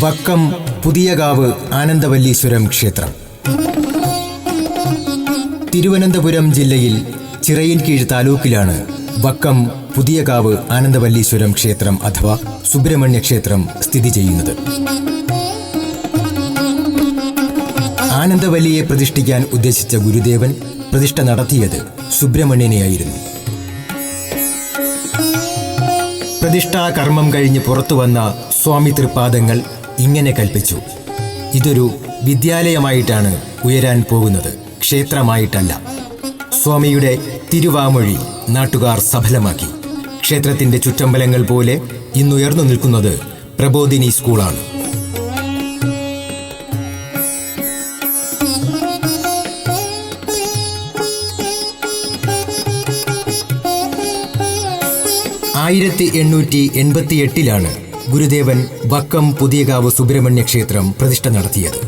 വക്കം പുതിയകാവ് ആനന്ദവല്ലീശ്വരം ക്ഷേത്രം. തിരുവനന്തപുരം ജില്ലയിൽ ചിറയിൻകീഴ് താലൂക്കിലാണ് വക്കം പുതിയകാവ് ആനന്ദവല്ലീശ്വരം ക്ഷേത്രം അഥവാ സുബ്രഹ്മണ്യ ക്ഷേത്രം സ്ഥിതി ചെയ്യുന്നത്. ആനന്ദവല്ലിയെ പ്രതിഷ്ഠിക്കാൻ ഉദ്ദേശിച്ച ഗുരുദേവൻ പ്രതിഷ്ഠ നടത്തിയത് സുബ്രഹ്മണ്യനെയായിരുന്നു. പ്രതിഷ്ഠാ കർമ്മം കഴിഞ്ഞ് പുറത്തുവന്ന സ്വാമി തൃപ്പാദങ്ങൾ ഇങ്ങനെ കൽപ്പിച്ചു: ഇതൊരു വിദ്യാലയമായിട്ടാണ് ഉയരാൻ പോകുന്നത്, ക്ഷേത്രമായിട്ടല്ല. സ്വാമിയുടെ തിരുവാമൊഴി നാട്ടുകാർ സഫലമാക്കി. ക്ഷേത്രത്തിന്റെ ചുറ്റമ്പലങ്ങൾ പോലെ ഇന്നുയർന്നു നിൽക്കുന്നത് പ്രബോധിനി സ്കൂളാണ്. ആയിരത്തി 888 ഗുരുദേവൻ വക്കം പുതിയകാവ് സുബ്രഹ്മണ്യ ക്ഷേത്രം പ്രതിഷ്ഠ നടത്തിയത്.